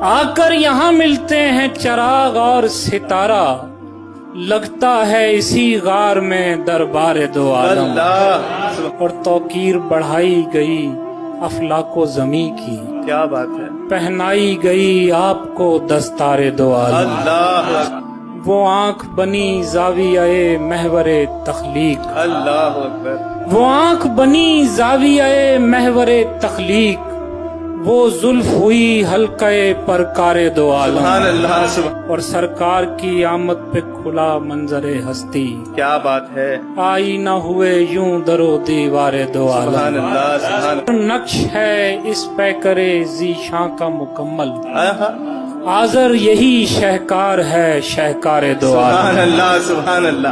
آکر یہاں ملتے ہیں چراغ اور ستارہ، لگتا ہے اسی غار میں دربار دو عالم۔ اللہ اور توقیر بڑھائی گئی افلاک و زمیں کی، کیا بات ہے، پہنائی گئی آپ کو دستار دو عالم۔ اللہ وہ آنکھ بنی زاویہ محور تخلیق، اللہ اکبر، وہ آنکھ بنی زاویہ محور تخلیق، وہ زلف ہوئی حلقہ پرکار دو عالم۔ سبحان اللہ، سبحان، اور سرکار کی آمد پہ کھلا منظر ہستی، کیا بات ہے، آئی نہ ہوئے یوں در و دیوار دو سبحان عالم۔ اللہ، سبحان نقش ہے اس پیکرے ذیشاں کا مکمل، اللہ، آذر یہی شہکار ہے شہکار دو عالم۔ سبحان اللہ، سبحان اللہ۔